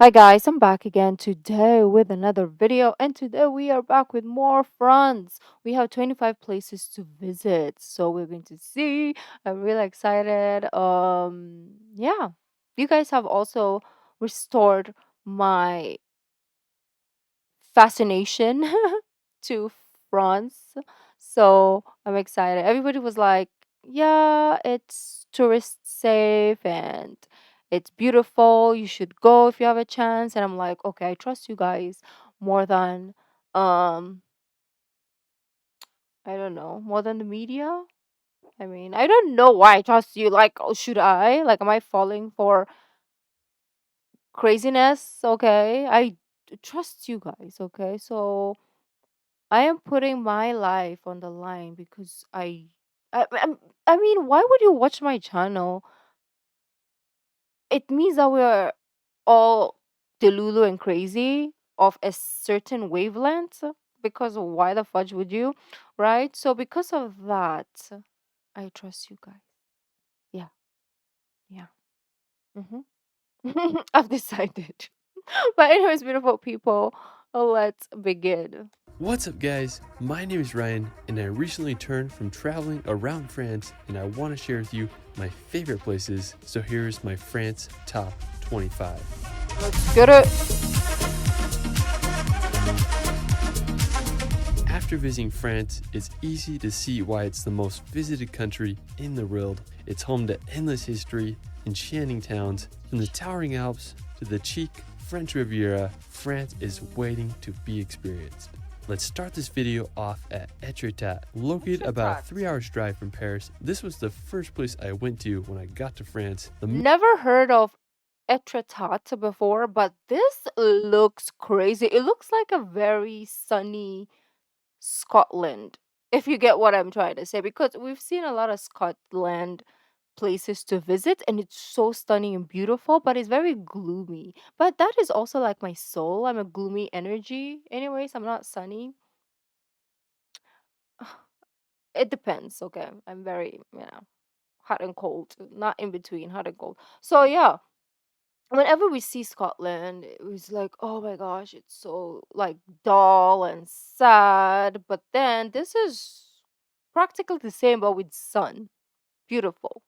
Hi guys, I'm back again today with another video, and today we are back with more France. We have 25 places to visit, so we're going to see. I'm really excited. Yeah. You guys have also restored my fascination to France. So I'm excited. Everybody was like, yeah, it's tourist safe and it's beautiful. You should go if you have a chance. And I'm like, okay, I trust you guys more than um I don't know, more than the media. I mean, I don't know why I trust you. Like, oh, should I? Like, am I falling for craziness? Okay. Trust you guys, okay? So I am putting my life on the line because I mean, why would you watch my channel? It means that we're all delulu and crazy of a certain wavelength. Because why the fudge would you, right? So because of that, I trust you guys. Yeah, yeah. hmm I've decided. But anyways, beautiful people, let's begin. What's up, guys? My name is Ryan, and I recently returned from traveling around France, and I want to share with you my favorite places. So here's my France top 25. Let's get it. After visiting France, it's easy to see why it's the most visited country in the world. It's home to endless history, enchanting towns, from the towering Alps to the chic French Riviera. France is waiting to be experienced. Let's start this video off at Etretat. Located about a Etretat. 3 hours drive from Paris, this was the first place I went to when I got to France. Never heard of Etretat before, but this looks crazy. It looks like a very sunny Scotland, if you get what I'm trying to say, because we've seen a lot of Scotland places to visit and it's so stunning and beautiful, but it's very gloomy. But that is also like my soul. I'm a gloomy energy. Anyways, I'm not sunny. It depends. Okay. I'm very, hot and cold, not in between, hot and cold. So, yeah, whenever we see Scotland, it was like, oh my gosh, it's so like dull and sad. But then this is practically the same, but with sun. Beautiful.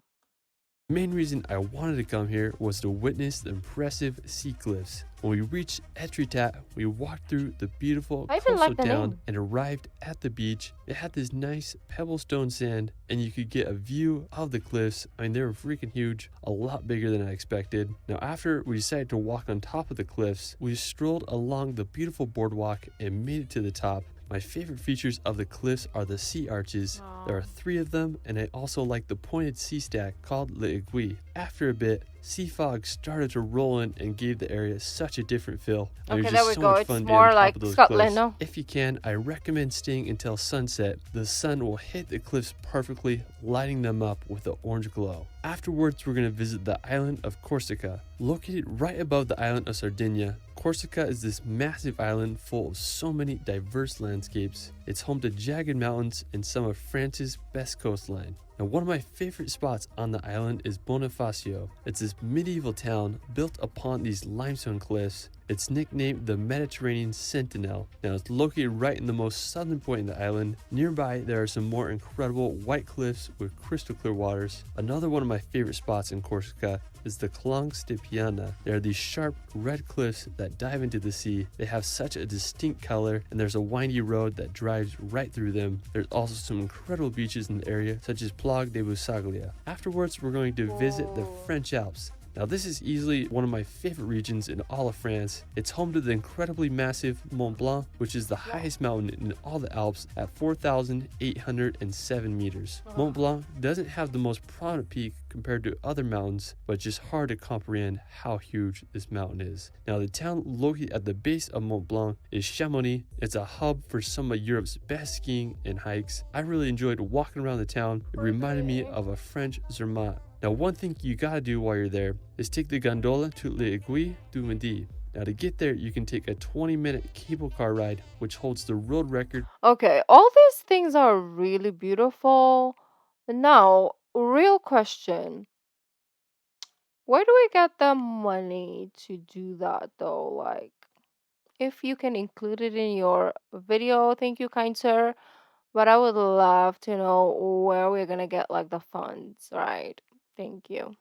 Main reason I wanted to come here was to witness the impressive sea cliffs. When we reached Etretat, we walked through the beautiful I even coastal like the town name. and arrived at the beach. It had this nice pebblestone sand, and you could get a view of the cliffs. I mean, they were freaking huge, a lot bigger than I expected. Now, after we decided to walk on top of the cliffs, we strolled along the beautiful boardwalk and made it to the top. My favorite features of the cliffs are the sea arches. There are 3 of them, and I also like the pointed sea stack called l'Aiguille. After a bit, sea fog started to roll in and gave the area such a different feel. It was Okay, there we just so go. much It's fun being on more top like of those Scotland, cliffs. no? If you can, I recommend staying until sunset. The sun will hit the cliffs perfectly, lighting them up with an orange glow. Afterwards, we're going to visit the island of Corsica. Located right above the island of Sardinia, Corsica is this massive island full of so many diverse landscapes. It's home to jagged mountains and some of France's best coastline. Now, one of my favorite spots on the island is Bonifacio. It's this medieval town built upon these limestone cliffs. It's nicknamed the Mediterranean Sentinel. Now, it's located right in the most southern point in the island. Nearby, there are some more incredible white cliffs with crystal clear waters. Another one of my favorite spots in Corsica is the Calanques de Piana. There are these sharp red cliffs that dive into the sea. They have such a distinct color, and there's a windy road that drives right through them. There's also some incredible beaches in the area, such as Plague de Busaglia. Afterwards, we're going to visit the French Alps. Now, this is easily one of my favorite regions in all of France. It's home to the incredibly massive Mont Blanc, which is the highest mountain in all the Alps at 4,807 meters. Mont Blanc doesn't have the most prominent peak compared to other mountains, but it's just hard to comprehend how huge this mountain is. Now, the town located at the base of Mont Blanc is Chamonix. It's a hub for some of Europe's best skiing and hikes. I really enjoyed walking around the town. It reminded me of a French Zermatt. Now, one thing you gotta do while you're there is take the gondola to l'Aiguille du Midi. Now, to get there, you can take a 20-minute cable car ride, which holds the world record. Okay, all these things are really beautiful. Now, real question. Where do we get the money to do that though? Like, if you can include it in your video, thank you, kind sir. But I would love to know where we're gonna get like the funds, right? Thank you.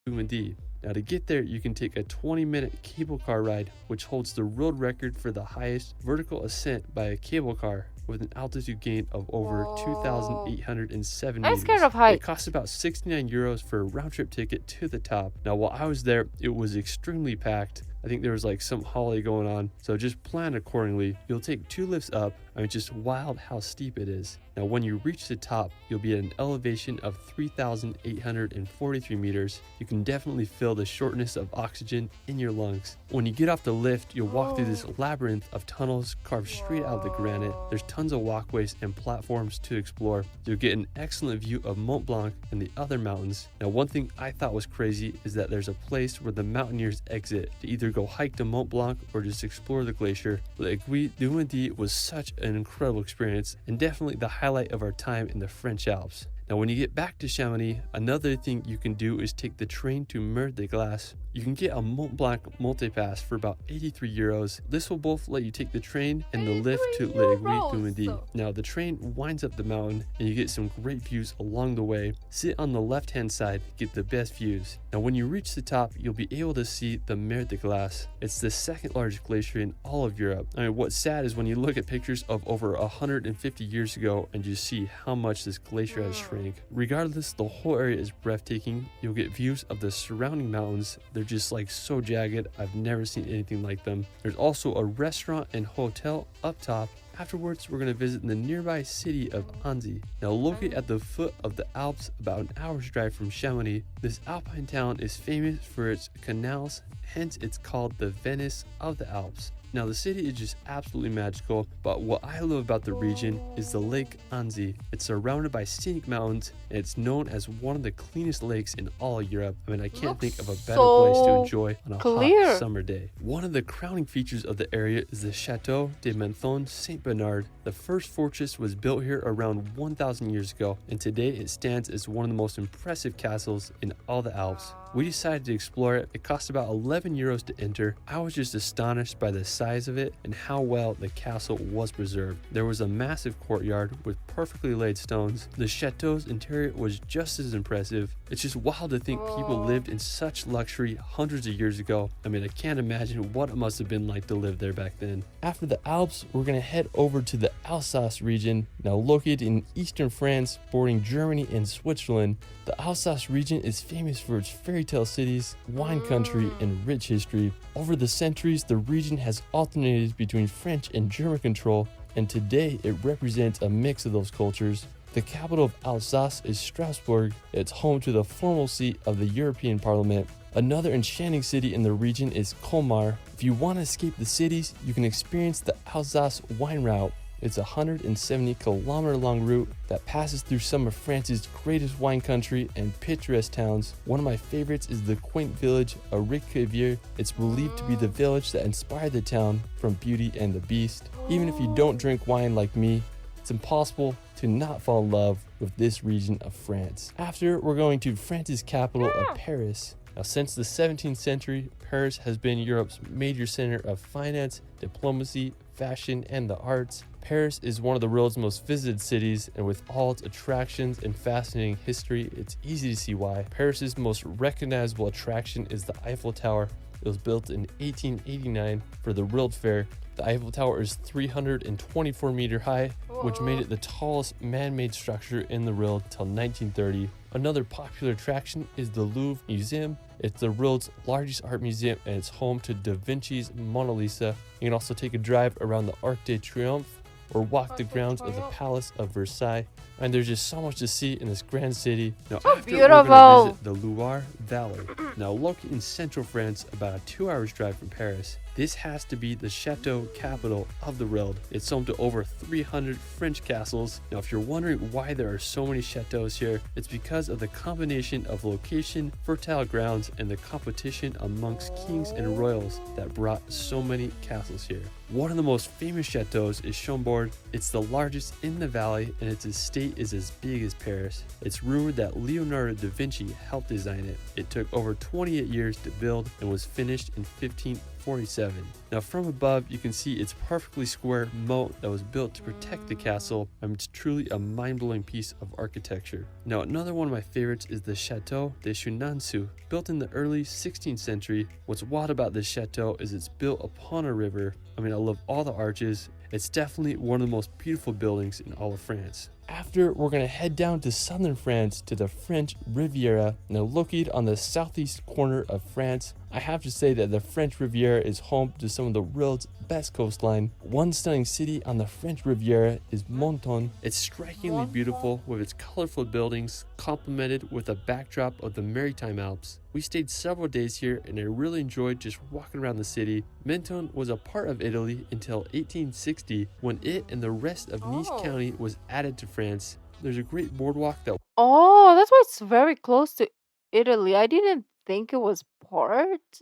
Indeed. Now, to get there, you can take a 20-minute cable car ride, which holds the world record for the highest vertical ascent by a cable car with an altitude gain of over Whoa. 2,807 I'm scared meters. of It heights. costs about 69 euros for a round trip ticket to the top. Now, while I was there, it was extremely packed. I think there was like some holiday going on, so just plan accordingly. You'll take 2 lifts up. I mean, it's just wild how steep it is. Now, when you reach the top, you'll be at an elevation of 3,843 meters. You can definitely feel the shortness of oxygen in your lungs. When you get off the lift, you'll walk through this Oh. labyrinth of tunnels carved straight out of the granite. There's tons of walkways and platforms to explore. You'll get an excellent view of Mont Blanc and the other mountains. Now, one thing I thought was crazy is that there's a place where the mountaineers exit to either go hike to Mont Blanc or just explore the glacier. L'Aiguille du Midi was such an incredible experience and definitely the highlight of our time in the French Alps. Now, when you get back to Chamonix, another thing you can do is take the train to Mer de Glace. You can get a Mont Blanc multipass for about 83 euros. This will both let you take the train and the lift to 83 L'Aiguille du euros. Midi. Now, the train winds up the mountain and you get some great views along the way. Sit on the left-hand side, get the best views. Now, when you reach the top, you'll be able to see the Mer de Glace. It's the second largest glacier in all of Europe. I mean, what's sad is when you look at pictures of over 150 years ago and you see how much this glacier has shrank. Regardless, the whole area is breathtaking. You'll get views of the surrounding mountains. They're just like so jagged. I've never seen anything like them. There's also a restaurant and hotel up top. Afterwards, we're going to visit the nearby city of Annecy. Now, located at the foot of the Alps, about an hour's drive from Chamonix, this alpine town is famous for its canals, hence it's called the Venice of the Alps. Now, the city is just absolutely magical, but what I love about the region is the Lake Annecy. It's surrounded by scenic mountains, and it's known as one of the cleanest lakes in all of Europe. I mean, I can't think of a better place to enjoy on a Clear. hot summer day. One of the crowning features of the area is the Chateau de Menthon Saint Bernard. The first fortress was built here around 1,000 years ago, and today it stands as one of the most impressive castles in all the Alps. We decided to explore it. It cost about 11 euros to enter. I was just astonished by the size of it and how well the castle was preserved. There was a massive courtyard with perfectly laid stones. The chateau's interior was just as impressive. It's just wild to think people lived in such luxury hundreds of years ago. I mean, I can't imagine what it must have been like to live there back then. After the Alps, we're going to head over to the Alsace region, now located in eastern France, bordering Germany and Switzerland. The Alsace region is famous for its fairy tale cities, wine country, and rich history. Over the centuries, the region has alternated between French and German control, and today it represents a mix of those cultures. The capital of Alsace is Strasbourg. It's home to the formal seat of the European Parliament. Another enchanting city in the region is Colmar. If you want to escape the cities, you can experience the Alsace wine route. It's a 170-kilometer long route that passes through some of France's greatest wine country and picturesque towns. One of my favorites is the quaint village of Rukaiya. It's believed to be the village that inspired the town from Beauty and the Beast. Even if you don't drink wine like me, it's impossible to not fall in love with this region of France. After, we're going to France's capital of Paris. Now, since the 17th century, Paris has been Europe's major center of finance, diplomacy, fashion, and the arts. Paris is one of the world's most visited cities, and with all its attractions and fascinating history, it's easy to see why. Paris's most recognizable attraction is the Eiffel Tower. It was built in 1889 for the World Fair. The Eiffel Tower is 324 meter high, which made it the tallest man-made structure in the world until 1930. Another popular attraction is the Louvre Museum. It's the world's largest art museum, and it's home to Da Vinci's Mona Lisa. You can also take a drive around the Arc de Triomphe or walk the grounds of the Palace of Versailles. And there's just so much to see in this grand city. Now, So after, we're going to beautiful. visit the Loire Valley. Now, located in central France, about a 2 hours drive from Paris, this has to be the chateau capital of the world. It's home to over 300 French castles. Now, if you're wondering why there are so many chateaus here, it's because of the combination of location, fertile grounds, and the competition amongst kings and royals that brought so many castles here. One of the most famous chateaus is Chambord. It's the largest in the valley, and its estate is as big as Paris. It's rumored that Leonardo da Vinci helped design it. It took over 28 years to build and was finished in 1547. Now from above you can see its perfectly square moat that was built to protect the castle, and it's truly a mind-blowing piece of architecture. Now another one of my favorites is the Chateau de Shunansu, built in the early 16th century. What's wild about this chateau is it's built upon a river. I mean, I love all the arches. It's definitely one of the most beautiful buildings in all of France. After, we're going to head down to southern France to the French Riviera. Now located on the southeast corner of France, I have to say that the French Riviera is home to some of the world's best coastline. One stunning city on the French Riviera is Menton. It's strikingly beautiful with its colorful buildings, complemented with a backdrop of the Maritime Alps. We stayed several days here and I really enjoyed just walking around the city. Menton was a part of Italy until 1860, when it and the rest of Nice County was added to France. There's a great boardwalk that Oh, that's why it's very close to Italy. I didn't think it was part.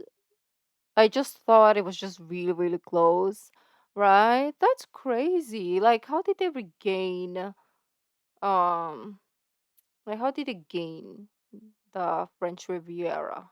I just thought it was just really, really close, right? That's crazy. Like, how did they regain, um, like, how did they gain the French Riviera?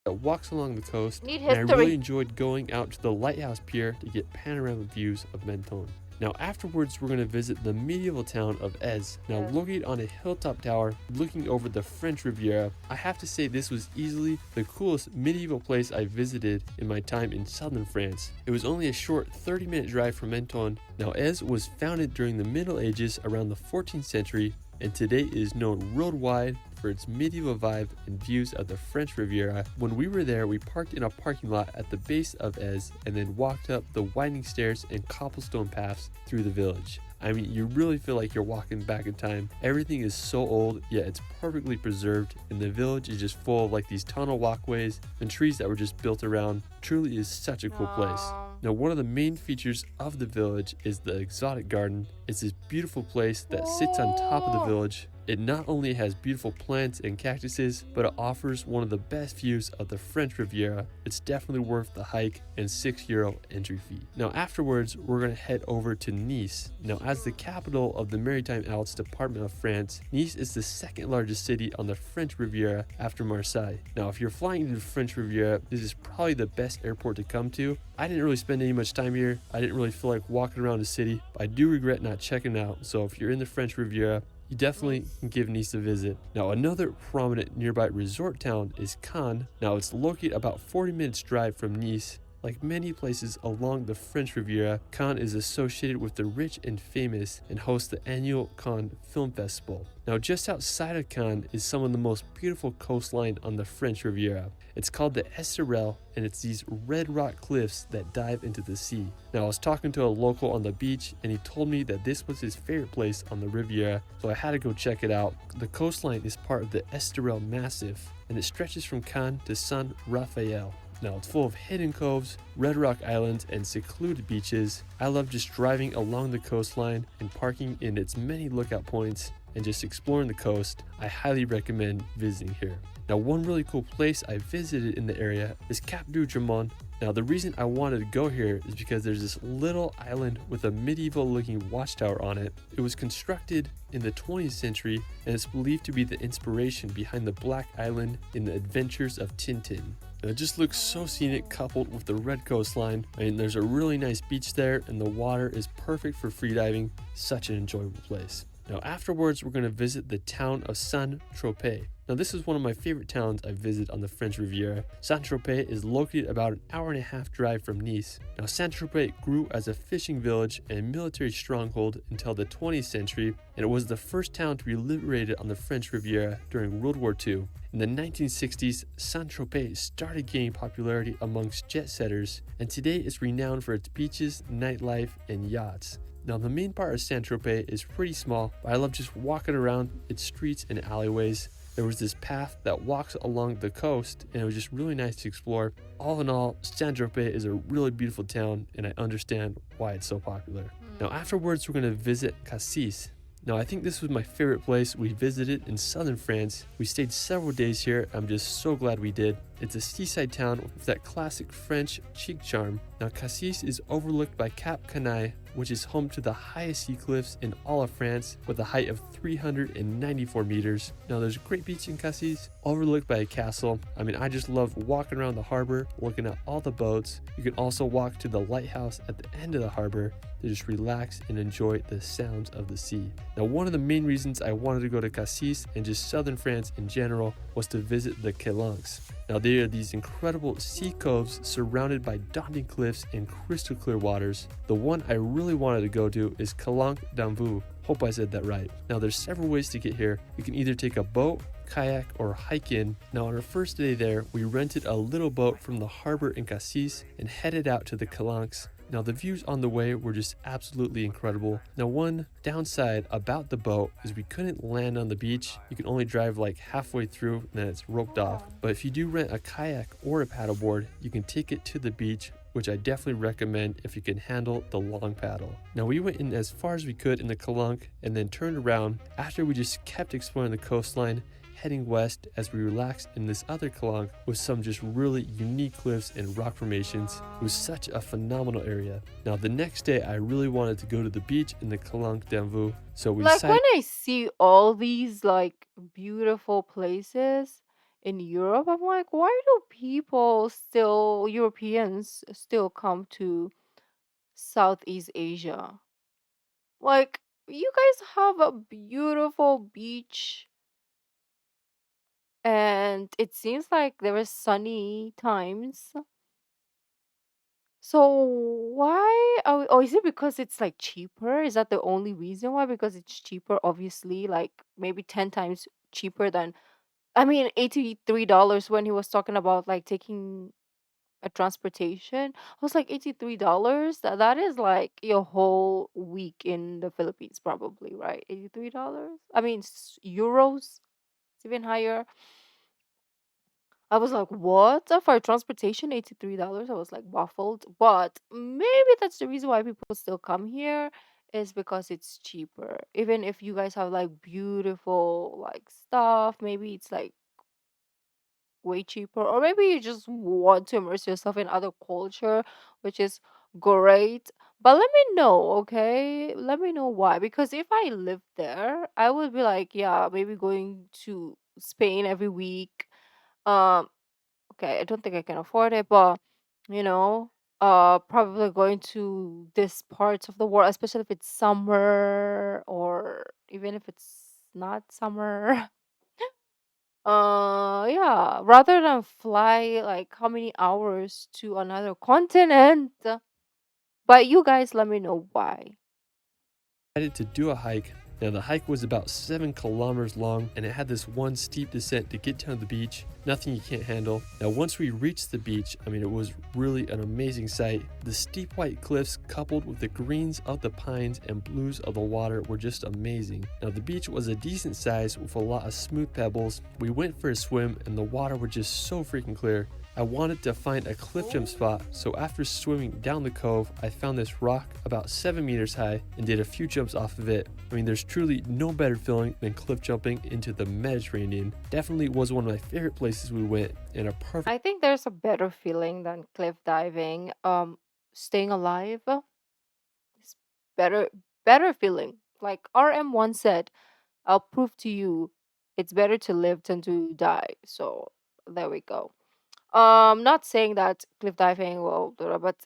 walks along the coast, Need and I really history. enjoyed going out to the lighthouse pier to get panoramic views of Menton. Now afterwards we're going to visit the medieval town of Ez. Now Yes. located on a hilltop tower looking over the French Riviera, I have to say this was easily the coolest medieval place I visited in my time in southern France. It was only a short 30-minute drive from Menton. Now Ez was founded during the Middle Ages around the 14th century, and today it is known worldwide for its medieval vibe and views of the French Riviera. When we were there, we parked in a parking lot at the base of Ez and then walked up the winding stairs and cobblestone paths through the village. I mean, you really feel like you're walking back in time. Everything is so old, yet it's perfectly preserved, and the village is just full of like these tunnel walkways and trees that were just built around. Truly is such a cool place. Now, one of the main features of the village is the exotic garden. It's this beautiful place that sits on top of the village. It not only has beautiful plants and cactuses, but it offers one of the best views of the French Riviera. It's definitely worth the hike and €6 entry fee. Now afterwards, we're going to head over to Nice. Now as the capital of the Maritime Alps department of France, Nice is the second largest city on the French Riviera after Marseille. Now if you're flying to the French Riviera, this is probably the best airport to come to. I didn't really spend any much time here. I didn't really feel like walking around the city, but I do regret not checking it out. So if you're in the French Riviera, you definitely can give Nice a visit. Now another prominent nearby resort town is Cannes. Now it's located about 40 minutes drive from Nice. Like many places along the French Riviera, Cannes is associated with the rich and famous and hosts the annual Cannes Film Festival. Now just outside of Cannes is some of the most beautiful coastline on the French Riviera. It's called the Esterel, and it's these red rock cliffs that dive into the sea. Now I was talking to a local on the beach and he told me that this was his favorite place on the Riviera, so I had to go check it out. The coastline is part of the Esterel Massif, and it stretches from Cannes to San Rafael. Now it's full of hidden coves, red rock islands, and secluded beaches. I love just driving along the coastline and parking in its many lookout points and just exploring the coast. I highly recommend visiting here. Now one really cool place I visited in the area is Cap du Jamon. Now the reason I wanted to go here is because there's this little island with a medieval looking watchtower on it. It was constructed in the 20th century and it's believed to be the inspiration behind the Black Island in the Adventures of Tintin. It just looks so scenic, coupled with the red coastline. I mean, there's a really nice beach there and the water is perfect for freediving. Such an enjoyable place. Now afterwards, we're going to visit the town of Saint-Tropez. Now this is one of my favorite towns I visited on the French Riviera. Saint-Tropez is located about an hour-and-a-half drive from Nice. Now Saint-Tropez grew as a fishing village and military stronghold until the 20th century, and it was the first town to be liberated on the French Riviera during World War II. In the 1960s, Saint-Tropez started gaining popularity amongst jet setters, and today it's renowned for its beaches, nightlife, and yachts. Now the main part of Saint-Tropez is pretty small, but I love just walking around its streets and alleyways. There was this path that walks along the coast and it was just really nice to explore. All in all, Saint-Tropez is a really beautiful town and I understand why it's so popular. Now afterwards we're going to visit Cassis. Now I think this was my favorite place we visited in southern France. We stayed several days here. I'm just so glad we did. It's a seaside town with that classic French chic charm. Now Cassis is overlooked by Cap Canaille, which is home to the highest sea cliffs in all of France with a height of 394 meters. Now there's a great beach in Cassis, overlooked by a castle. I mean, I just love walking around the harbor, looking at all the boats. You can also walk to the lighthouse at the end of the harbor to just relax and enjoy the sounds of the sea. Now, one of the main reasons I wanted to go to Cassis and just southern France in general was to visit the Calanques. Now, they are these incredible sea coves surrounded by daunting cliffs and crystal clear waters. The one I really wanted to go to is Calanque d'Anvou. Hope I said that right. Now, there's several ways to get here. You can either take a boat, kayak, or hike in. Now, on our first day there, we rented a little boat from the harbor in Cassis and headed out to the Calanques. Now, the views on the way were just absolutely incredible. Now, one downside about the boat is we couldn't land on the beach. You can only drive like halfway through and then it's roped off. But if you do rent a kayak or a paddleboard, you can take it to the beach, which I definitely recommend if you can handle the long paddle. Now, we went in as far as we could in the Calanque and then turned around after we just kept exploring the coastline, heading west as we relaxed in this other Calanque with some just really unique cliffs and rock formations. It was such a phenomenal area. Now, the next day I really wanted to go to the beach in the Calanque d'Anvou, so we Like when decided. I see all these like beautiful places in Europe, I'm like, why do people still, Europeans still come to Southeast Asia? Like, you guys have a beautiful beach and it seems like there is sunny times. So why oh, is it because it's like cheaper? Is that the only reason why? Because it's cheaper, obviously, like maybe 10 times cheaper than I mean $83 when he was talking about like taking a transportation. I was like $83? That is like your whole week in the Philippines probably, right? $83? I mean euros, it's even higher. I was like, "What? For transportation, $83?" I was like baffled. But maybe that's the reason why people still come here is because it's cheaper. Even if you guys have like beautiful like stuff, maybe it's like way cheaper. Or maybe you just want to immerse yourself in other culture, which is great. But let me know, okay? Let me know why. Because if I lived there, I would be like, yeah, maybe going to Spain every week. Um Okay, I don't think I can afford it, but you know, probably going to this parts of the world, especially if it's summer or even if it's not summer. Yeah, rather than fly like how many hours to another continent. But you guys let me know why. Decided to do a hike. Now, the hike was about 7 kilometers long and it had this one steep descent to get down to the beach. Nothing you can't handle. Now, once we reached the beach, I mean, it was really an amazing sight. The steep white cliffs, coupled with the greens of the pines and blues of the water, were just amazing. Now, the beach was a decent size with a lot of smooth pebbles. We went for a swim and the water was just so freaking clear. I wanted to find a cliff jump spot, so after swimming down the cove, I found this rock about 7 meters high and did a few jumps off of it. I mean, there's truly no better feeling than cliff jumping into the Mediterranean. Definitely was one of my favorite places we went, and a perfect. I think there's a better feeling than cliff diving. Staying alive is better feeling. Like RM once said, I'll prove to you it's better to live than to die. So there we go. Not saying that cliff diving will do that, but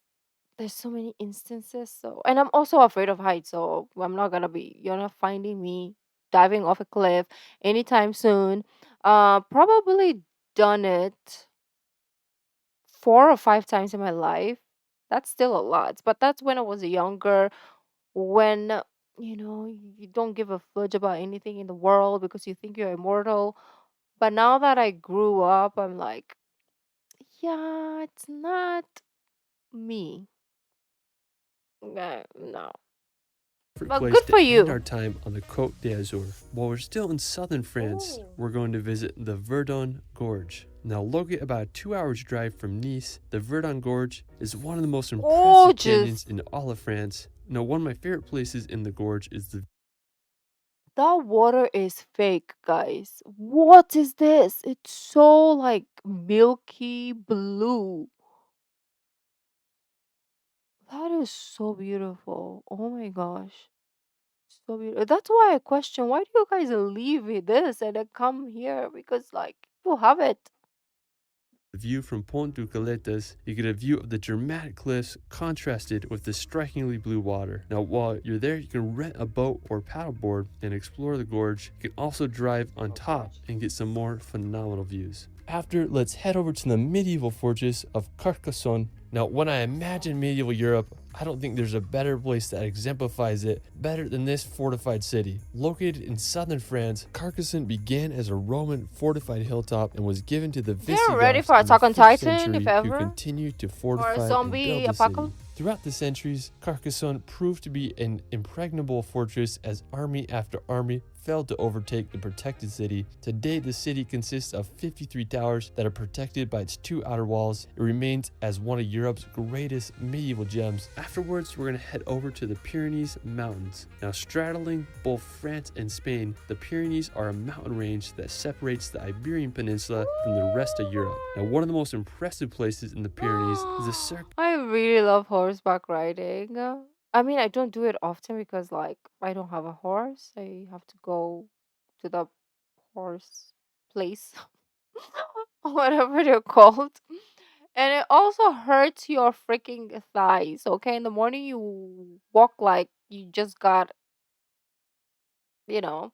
there's so many instances. So and I'm also afraid of heights, so you're not finding me diving off a cliff anytime soon. Probably done it 4 or 5 times in my life. That's still a lot, but that's when I was younger, when you don't give a fudge about anything in the world because you think you're immortal. But now that I grew up, I'm like, yeah, it's not me. No. But Place good to for end you. our time on the Côte d'Azur. While we're still in southern France, Oh. we're going to visit the Verdun Gorge. Now, located about a 2 hours drive from Nice, the Verdun Gorge is one of the most impressive canyons Gorgeous. in all of France. Now, one of my favorite places in the gorge is the That water is fake, guys. What is this? It's so like milky blue. That is so beautiful. Oh my gosh. So beautiful. That's why I question, why do you guys leave this and then come here? Because like you have it. The view from Pont du Caletas, you get a view of the dramatic cliffs contrasted with the strikingly blue water. Now, while you're there, you can rent a boat or paddleboard and explore the gorge. You can also drive on top and get some more phenomenal views. After, let's head over to the medieval fortress of Carcassonne. Now, when I imagine medieval Europe, I don't think there's a better place that exemplifies it better than this fortified city. Located in southern France, Carcassonne began as a Roman fortified hilltop and was given to the They're ready Visigoths for in the Attack on 5th Titan, century if to ever. continue to Or fortify a and zombie build the apocalypse. city. Throughout the centuries, Carcassonne proved to be an impregnable fortress as army after army failed to overtake the protected city. Today, the city consists of 53 towers that are protected by its 2 outer walls. It remains as one of Europe's greatest medieval gems. Afterwards, we're going to head over to the Pyrenees Mountains. Now, straddling both France and Spain, the Pyrenees are a mountain range that separates the Iberian Peninsula from the rest of Europe. Now, one of the most impressive places in the Pyrenees is the cirque. I really love horseback riding. I mean, I don't do it often because, like, I don't have a horse. I have to go to the horse place, whatever they're called. And it also hurts your freaking thighs, okay? In the morning, you walk like you just got, you know,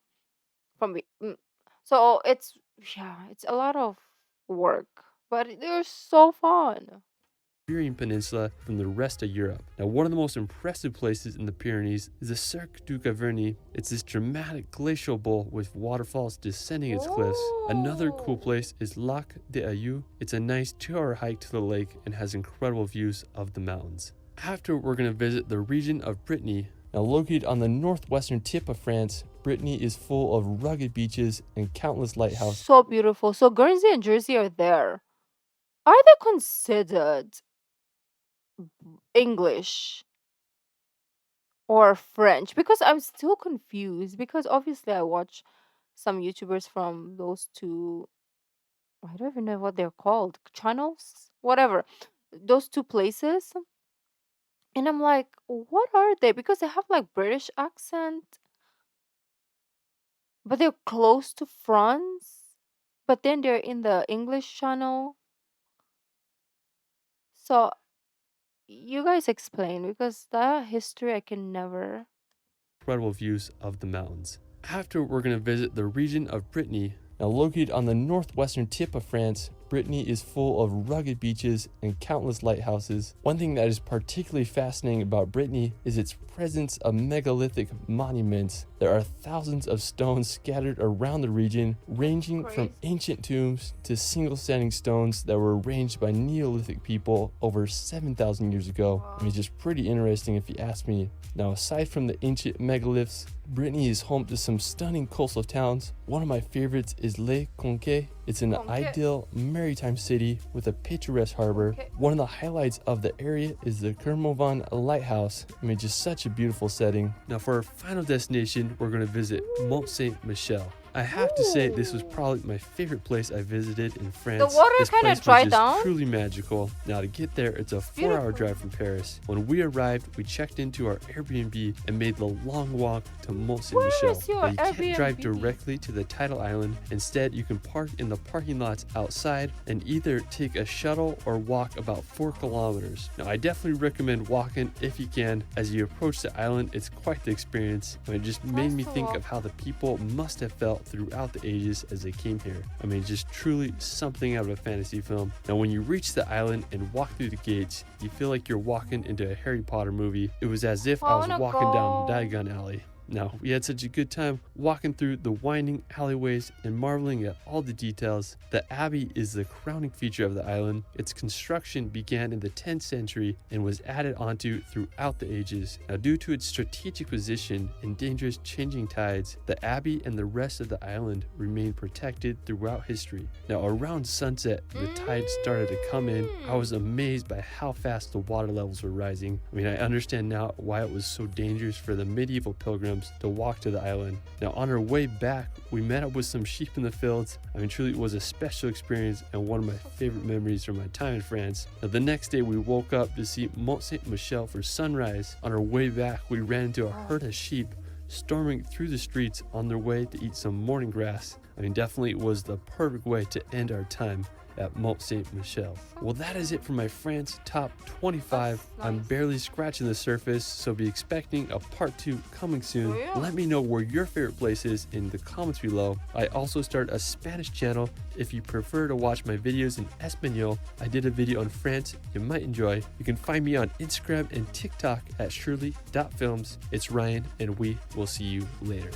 from the. So it's, yeah, it's a lot of work, but they're so fun. Iberian Peninsula from the rest of Europe. Now, one of the most impressive places in the Pyrenees is the Cirque du Gaverny. It's this dramatic glacial bowl with waterfalls descending its cliffs. Another cool place is Lac des Ayeux. It's a nice 2-hour hike to the lake and has incredible views of the mountains. After, we're going to visit the region of Brittany. Now, located on the northwestern tip of France, Brittany is full of rugged beaches and countless lighthouses. So beautiful. So Guernsey and Jersey are there. Are they considered English or French? Because I'm still confused. Because obviously I watch some YouTubers from those two. I don't even know what they're called. Channels? Whatever. Those two places. And I'm like, what are they? Because they have like British accent, but they're close to France. But then they're in the English channel. So you guys explain because that history I can never. Incredible views of the mountains. After, we're going to visit the region of Brittany. Now, located on the northwestern tip of France, Brittany is full of rugged beaches and countless lighthouses. One thing that is particularly fascinating about Brittany is its presence of megalithic monuments. There are thousands of stones scattered around the region, ranging from ancient tombs to single standing stones that were arranged by Neolithic people over 7,000 years ago. I mean, just pretty interesting if you ask me. Now, aside from the ancient megaliths, Brittany is home to some stunning coastal towns. One of my favorites is Les Conquets. It's an ideal maritime city with a picturesque harbor. One of the highlights of the area is the Kermovan Lighthouse. I mean, just such a beautiful setting. Now, for our final destination, we're going to visit Mont Saint Michel. I have to say, this was probably my favorite place I visited in France. The water This kind of place was dried just down. truly magical. Now, to get there, it's a 4-hour drive from Paris. When we arrived, we checked into our Airbnb and made the long walk to Mont Saint Michel. Is your Now, you can't drive Airbnb? directly to the tidal island. Instead, you can park in the parking lots outside and either take a shuttle or walk about 4 kilometers. Now, I definitely recommend walking if you can. As you approach the island, it's quite the experience. And it just made me think of how the people must have felt throughout the ages as they came here. I mean, just truly something out of a fantasy film. Now, when you reach the island and walk through the gates, you feel like you're walking into a Harry Potter movie. It was as if I was walking down Diagon Alley. Now, we had such a good time walking through the winding alleyways and marveling at all the details. The Abbey is the crowning feature of the island. Its construction began in the 10th century and was added onto throughout the ages. Now, due to its strategic position and dangerous changing tides, the Abbey and the rest of the island remained protected throughout history. Now, around sunset, the tide started to come in. I was amazed by how fast the water levels were rising. I mean, I understand now why it was so dangerous for the medieval pilgrims kilograms to walk to the island. Now, on our way back, we met up with some sheep in the fields. I mean, truly, it was a special experience and one of my favorite memories from my time in France. Now, the next day, we woke up to see Mont Saint Michel for sunrise. On our way back, we ran into a herd of sheep storming through the streets on their way to eat some morning grass. I mean, definitely it was the perfect way to end our time at Mont Saint Michel. Well, that is it for my France top 25. That's I'm nice. barely scratching the surface, so be expecting a part 2 coming soon. Oh, yeah. Let me know where your favorite place is in the comments below. I also started a Spanish channel. If you prefer to watch my videos in Espanol, I did a video on France you might enjoy. You can find me on Instagram and TikTok at shirley.films. It's Ryan, and we will see you later.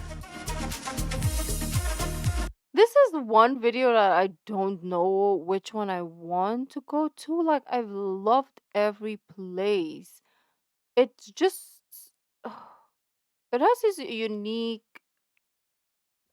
This is one video that I don't know which one I want to go to. Like, I've loved every place. It's just, it has this unique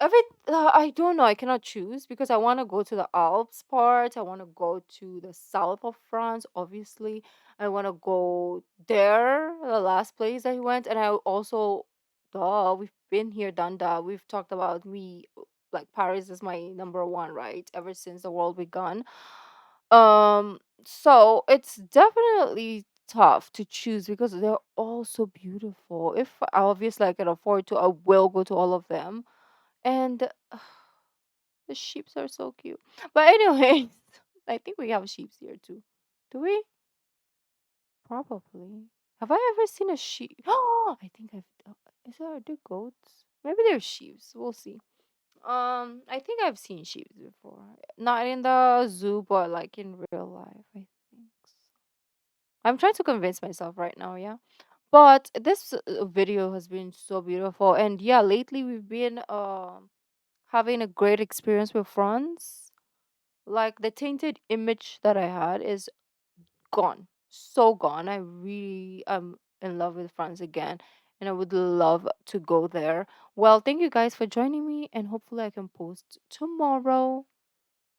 every I don't know, I cannot choose because I want to go to the Alps part. I want to go to the south of France, obviously. I want to go there, the last place I went, and I also, duh, we've been here, done that. We've talked about me, like Paris is my number one, right? Ever since the world begun. So it's definitely tough to choose because they're all so beautiful. If obviously I can afford to, I will go to all of them. And the sheeps are so cute. But anyways, I think we have sheeps here too. Do we? Probably. Have I ever seen a sheep? Oh, I think I've. Is there are there goats? Maybe they're sheeps. We'll see. I think I've seen sheep before. Not in the zoo, but like in real life. I think so. I'm trying to convince myself right now. Yeah. But this video has been so beautiful, and yeah, lately we've been having a great experience with France. Like the tainted image that I had is gone. So gone. I really am in love with France again and I would love to go there. Well, thank you guys for joining me and hopefully I can post tomorrow.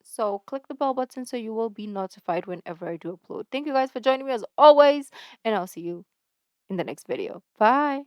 So click the bell button so you will be notified whenever I do upload. Thank you guys for joining me as always and I'll see you in the next video. Bye.